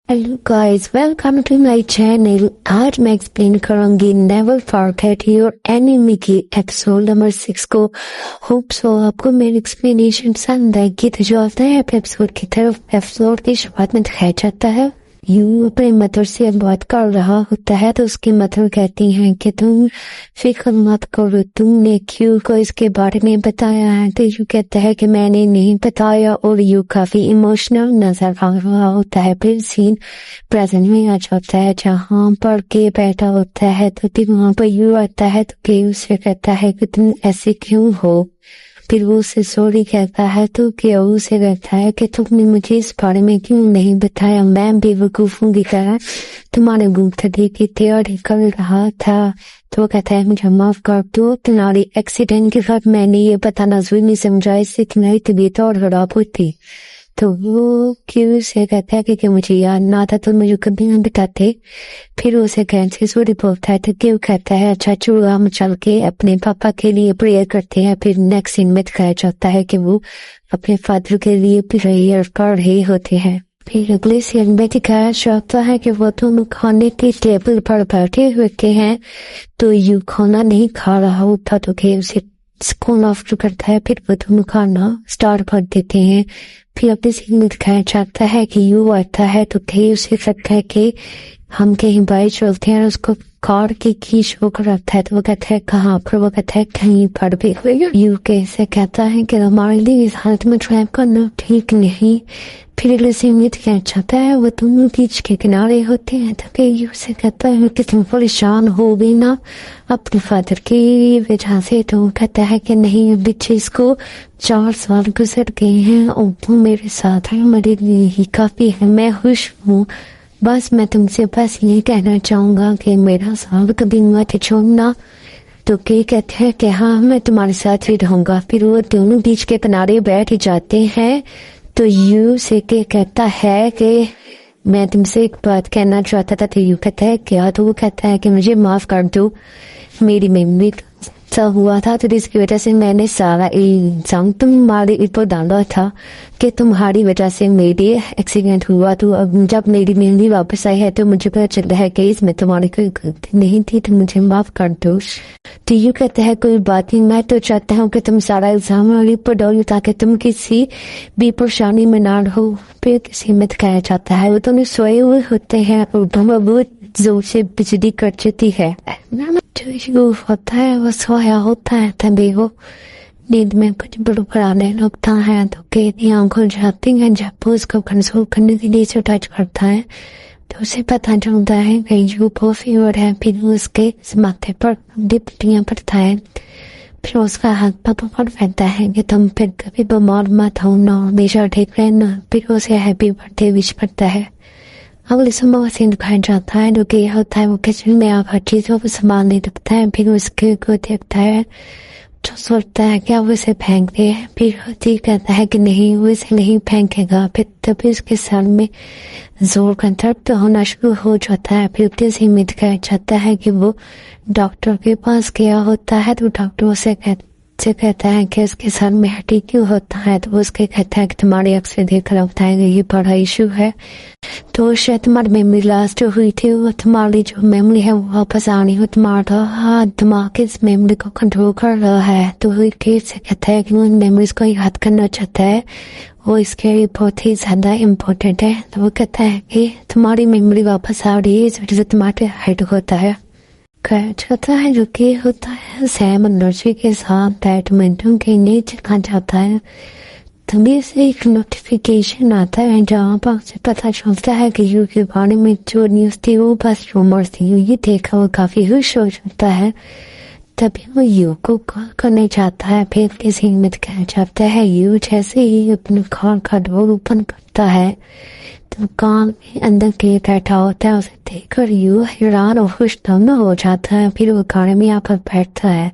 Hello guys, welcome to my channel. आज मैं explain करूंगी नेवर फॉरगेट योर एनिमी की एपिसोड नंबर 6 को। होप सो आपको मेरी एक्सप्लेनेशन पसंद आएगी। तो जो आता है एपिसोड की तरफ, एपिसोड की शुरुआत में दिखाया जाता है यू अपने मदर से बात कर रहा होता है। तो उसकी मदर कहती हैं कि तुम फिक्र मत करो, तुमने क्यों को इसके बारे में बताया है। तो यू कहता है कि मैंने नहीं बताया और यू काफी इमोशनल नजर आ रहा होता है। फिर सीन प्रेजेंट में आ जाता है जहाँ पर के बैठा होता है। तो फिर वहाँ पर यू आता है तो के उसे कहता है कि तुम ऐसे क्यों हो। फिर वो उसे सॉरी कहता है तो क्या उसे कहता है कि तुमने मुझे इस बारे में क्यों नहीं बताया, मैं बेवकूफों की तरह तुम्हारे बर्थडे की तैयारी कर रहा था। तो वो कहता है मुझे माफ कर दो, तुम्हारी एक्सीडेंट के साथ मैंने ये बताना जरूरी नहीं समझा, इससे तुम्हारी तबीयत और खराब हुई। तो वो क्यों से कहता है कि मुझे याद ना था, तो मुझे कभी ना बताते। फिर उसे कैंसर सॉरी बोलता है तो क्यों कहता है अच्छा चलो हम चल के अपने पापा के लिए प्रेयर करते हैं। फिर नेक्स्ट सीन में दिखाया जाता है कि वो अपने फादर के लिए प्रेयर कर रहे होते हैं। फिर अगले सीन में दिखाया जाता है कि वो दोनों खाने की टेबल पर बैठे हुए हैं। तो यू खाना नहीं खा रहा होता तो के उसे स्कूल ऑफ करता है। फिर वो दोनों खाना स्टार्ट कर देते हैं। फिर अपने सीन में दिखाया जाता है कि यू आता है तो थे उसे कहता है कि हम कहीं बाहर चलते हैं। उसको कार की शो कराता है तो वो कहता है कहाँ पर, वो कहता है कहीं पर भी। यू कैसे कहता है कि हमारे लिए इस हालत में ड्राइव करना ठीक नहीं। फिर अगले सीन में दिखाया जाता है वो दोनों बीच के किनारे होते हैं तो फिर यू से कहता है कि तुम परेशान हो गई ना अपने फादर की वजह से। तो वो कहता है कि नहीं, पीछे इसको 4 साल गुजर गए हैं और तुम मेरे साथ है, मेरे लिए ही काफी है, मैं खुश हूँ। बस मैं तुमसे बस ये कहना चाहूंगा कि मेरा साथ कभी मत छोड़ना। तो के कहते हैं कि हाँ मैं तुम्हारे साथ ही रहूंगा। फिर वो दोनों बीच के किनारे बैठ जाते हैं। तो यू से के कहता है कि मैं तुमसे एक बात कहना चाहता था। तो यू कहता है क्या। तो वो कहता है कि मुझे माफ कर दो, मेरी मम्मी सा हुआ था तो इसकी वजह से मैंने सारा इल्जाम तुम्हारे ऊपर डाला था कि तुम्हारी वजह से मेरी एक्सीडेंट हुआ। तो अब जब मेरी मेमोरी वापस आई है तो मुझे पता चल रहा है कि इसमें तुम्हारी कोई गलती नहीं थी, तो मुझे माफ कर दो। तो यू कहते हैं कोई बात नहीं, मैं तो चाहता हूँ कि तुम सारा इल्जाम मेरे ऊपर डालो ताकि तुम किसी भी परेशानी में ना रहो। फिर किसी में दिखाया जाता है वो दोनों सोए हुए होते हैं और बहुत जोर से बिजली कट जाती है। जो होता है वो सोया होता है तभी वो नींद में कुछ बड़बड़ाने लगता है। तो कहती आंखों जाती हैं जब वो उसको कंसोल करने के लिए टच करता है तो उसे पता चलता है कि जो बहुत फीवर है। फिर उसके माथे पर डिप्टियां पड़ता है। फिर उसका हाथ पकड़ रहता है कि तुम फिर कभी बीमार मत हो ना, हमेशा ठीक रहना। फिर उसे हैप्पी बर्थडे विश करता है। अगले सुबह से दिखाया जाता है जो कि होता है वो किचन में आप हर चीजों को संभालने लगता है। फिर उसके को देखता है जो सोचता है क्या वो इसे फेंक दे। फिर होती कहता है कि नहीं वो इसे नहीं फेंकेगा। फिर तभी उसके सर में जोर का दर्द होना शुरू हो जाता है। फिर किसी में दिखाया जाता है कि वो डॉक्टर के पास गया होता है। तो डॉक्टर उसे कहता है कि उसके सर में हड्डी क्यों होता है। तो उसके कहता है कि तुम्हारी एक्सरे देखकर लगता है कि ये बड़ा इशू है। तो शायद तुम्हारी मेमोरी लास्ट हुई थी, वो तुम्हारी जो मेमोरी है वो वापस आनी हो, तुम्हारा हाथ दिमाग इस मेमोरी को कंट्रोल कर रहा है। तो वो से कहता है कि वो मेमोरीज को याद करना चाहता है, वो इसके लिए बहुत ही ज्यादा इम्पोर्टेंट है। तो वो कहता है कि तुम्हारी मेमोरी वापस आ रही है, इस वजह से तुम्हारे हाइट होता है चाहता है जो कि होता है सैम एनर्जी के साथ बैडमिंटन खेलने चला जाता है। तभी से एक नोटिफिकेशन आता है जहाँ पर उसे पता चलता है कि यू के बारे में जो न्यूज थी वो बस रूमर्स थी। ये देखा वो काफी खुश हो जाता है। तभी वो यू को कॉल करने जाता है। फिर किसी में दिखाया जाता है यू जैसे ही अपने कार का डोर ओपन करता है तो कान में अंदर के बैठा होता है। उसे देखकर यू हैरान और खुश दोनों हो जाता है। फिर वो कार में आकर बैठता है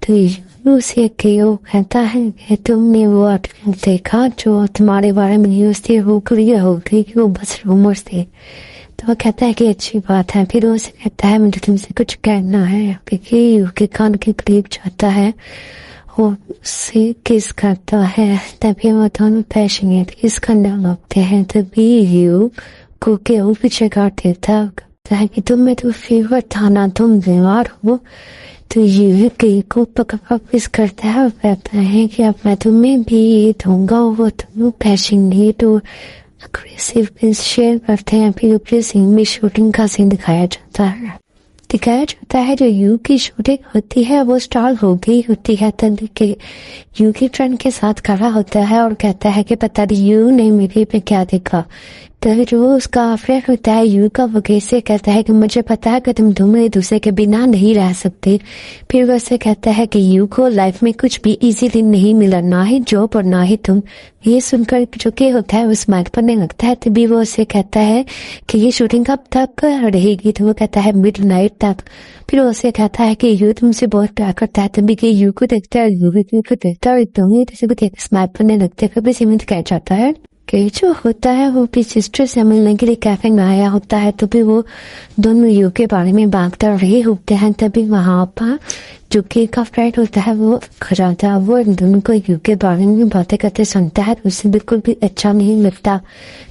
तो यू से वो कहता है कि तुमने वो आर्टिकल देखा जो तुम्हारे बारे में न्यूज थी, वो क्लियर हो गई कि वो बस रूमर्स थे। तो वो कहता है कि अच्छी बात है। फिर उसे कहता है मुझे तुमसे कुछ कहना है क्योंकि यू के कान के करीब जाता है और उससे किस करता है। तभी वो दोनों पैशनेट किस करने लगते हैं। तभी यू को के वो पीछे कर देता है कि तुम में तो फीवर था ना, तुम बीमार हो। तो ये कई को वापिस करता है और कहता है कि अब मैं तुम्हें भी दूंगा। वो तुम पैशनेट और अग्रेसिव शेयर करते हैं। फिर ऊपर सीन में शूटिंग का सीन दिखाया जाता है जो यू की शूटिंग होती है वो स्टार्ट हो गई होती है। तभी के यू की फ्रेंड के साथ खड़ा होता है और कहता है कि पता नहीं यू ने मेरे पे क्या देखा। तो जो उसका फ्रेंड होता है यू का, वो कैसे कहता है कि मुझे पता है कि तुम दोनों एक दूसरे के बिना नहीं रह सकते। फिर वो से कहता है कि यू को लाइफ में कुछ भी इजीली नहीं मिला, ना ही जॉब और ना ही तुम। ये सुनकर जो के होता है वो स्माइल करने लगता है। तभी वो उसे कहता है कि ये शूटिंग कब तक रहेगी। तो वो कहता है मिडनाइट तक। फिर वो उसे कहता है कि यू तुमसे बहुत प्यार करता है। तभी कि यू को देखता है, यू को देखता है और दोनों स्माइल करने लगते हैं। फिर सीमेंट कह जाता है कि जो होता है वो अपनी सिस्टर से मिलने के लिए कैफे में आया होता है। तभी वो दोनों यू के बारे में बात कर रहे होते हैं। तभी वहां पर जो के का फ्रेंड होता है वो खजाता है। वो दोनों को यू के बारे में बातें करते सुनता है, उससे बिल्कुल भी अच्छा नहीं लगता।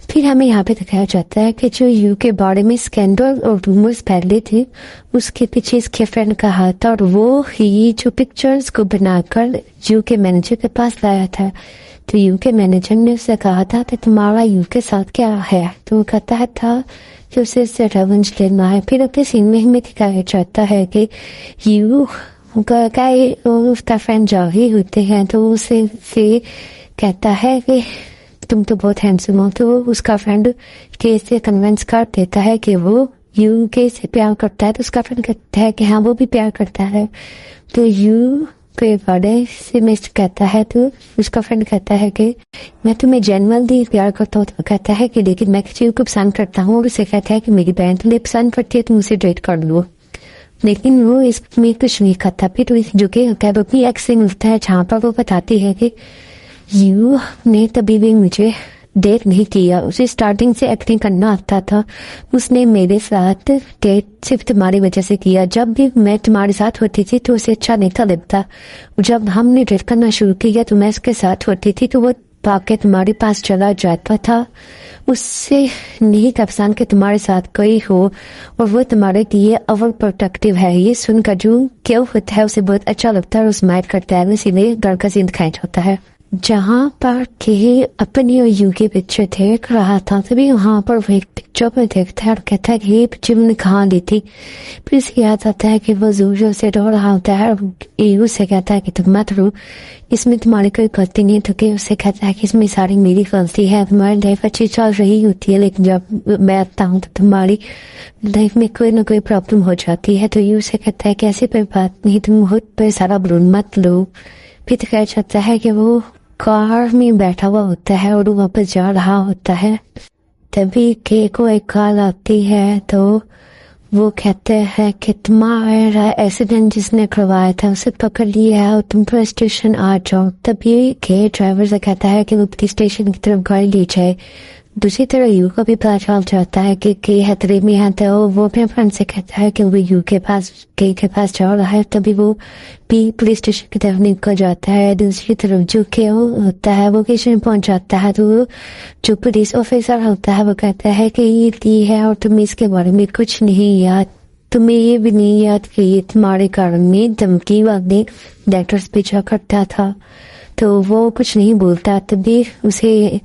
फिर हमें यहाँ पे दिखाया जाता है कि जो यू के बारे में स्कैंडल और रूमर्स फैले थे उसके पीछे इसके फ्रेंड का हाथ था, और वो ही जो पिक्चर्स को बनाकर यू के मैनेजर के पास लाया था। तो यू के मैनेजर ने उससे कहा था कि तुम्हारा यू के साथ क्या है। तो वो कहता है था कि उसे रिवेंज लेना है। फिर अपने सीन में हमें दिखाया जाता है कि यू का उसका फ्रेंड जावी होते हैं। तो उसे फिर कहता है कि तुम तो बहुत हैंडसम हो। तो उसका फ्रेंड के से कन्विंस कर देता है कि वो यू के से प्यार करता है। तो उसका फ्रेंड कहता है कि हाँ वो भी प्यार करता है। तो यू के बड़े से मिस कहता है। तो उसका फ्रेंड कहता है कि मैं तुम्हें जेन्युइनली प्यार करता हूँ। तो कहता है कि लेकिन मैं किसी को पसंद करता हूँ। और उसे कहता है कि मेरी बहन तुम्हें पसंद करती है, तुम उसे डेट कर लो। लेकिन वो इसमें कुछ नहीं करता। फिर तो जो कि अपनी एक्स से मिलता है जहाँ पर वो बताती है कि यू ने तभी भी मुझे डेट नहीं किया, उसे स्टार्टिंग से एक्टिंग करना आता था। उसने मेरे साथ डेट सिर्फ तुम्हारी वजह से किया। जब भी मैं तुम्हारे साथ होती थी तो उसे अच्छा नहीं था लगता। जब हमने डेट करना शुरू किया तो मैं उसके साथ होती थी तो वो भाग तुम्हारे पास चला जाता था। उससे नहीं पसंद कि तुम्हारे साथ कोई हो और वो तुम्हारे लिए ओवर प्रोटेक्टिव है। ये सुनकर जो क्यों होता है उसे बहुत अच्छा लगता है और स्माइल करता है। इसीलिए घर का सीन दिखाया जाता है जहाँ पर के अपनी और यू के पिक्चर देख रहा था। तभी वहां पर वो एक पिक्चर पर देखता है और कहता है कि ये पिक्चर मैंने कहाँ ली थी। फिर उसे याद आता है कि वो जोर से रो रहा होता है और यू से कहता है कि तुम मत रो, इसमें तुम्हारी कोई गलती नहीं। तो के उससे कहता है कि इसमें सारी मेरी गलती है। तुम्हारी लाइफ अच्छी चल रही होती है लेकिन जब मैं आता हूँ तो तुम्हारी लाइफ में कोई ना कोई प्रॉब्लम हो जाती है। तो यू से कहता है कि ऐसी कोई बात नहीं, तुम खुद पे सारा बुरा मत लो। फिर दिखाया जाता है कि वो कार में बैठा हुआ होता है और वो वापस जा रहा होता है। तभी के को एक कॉल आती है। तो वो कहते हैं कि तुम्हारा एक्सीडेंट जिसने करवाया था उसे पकड़ लिया है और तुम पुलिस स्टेशन आ जाओ। तभी के ड्राइवर से कहता है कि वो पुलिस स्टेशन की तरफ गाड़ी ले जाए। दूसरी तरह यू को भी पता चल जाता है कि खतरे में है। तो वो अपने फ्रेंड से कहता है कि वो यू के पास जा रहा है। तभी वो भी पुलिस स्टेशन की तरफ निकल जाता है। दूसरी तरफ जो के होता है वो स्टेशन पहुंच जाता है। तो जो पुलिस ऑफिसर होता है वो कहता है कि ये ली है और तुम्हें इसके बारे में कुछ नहीं याद, तुम्हें ये भी नहीं याद कि ये तुम्हारे कारण में धमकी वाले लेटर्स भेजा करता था। तो वो कुछ नहीं बोलता। तभी उसे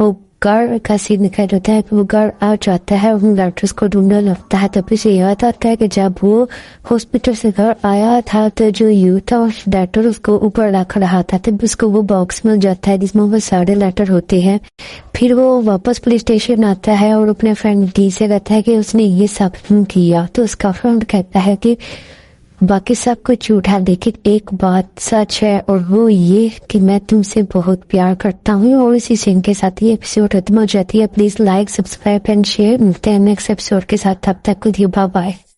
वो घर का सीन दिखाई देता है कि वो घर आ जाता है और उन लेटर्स को ढूंढने लगता है। तभी से याद आता है कि जब वो हॉस्पिटल से घर आया था तो जो यू था उस लेटर उसको ऊपर रख रहा था। तब उसको वो बॉक्स मिल जाता है जिसमें वो सारे लेटर होते हैं। फिर वो वापस पुलिस स्टेशन आता है और अपने फ्रेंड डी से कहता है कि उसने ये सब क्यों किया। तो उसका फ्रेंड कहता है कि बाकी सब कुछ झूठ है लेकिन एक बात सच है और वो ये कि मैं तुमसे बहुत प्यार करता हूँ। और इसी सीन के साथ ये एपिसोड खत्म हो जाती है। Please like, subscribe and share. मिलते हैं नेक्स्ट एपिसोड के साथ। तब तक के लिए बाय बाय।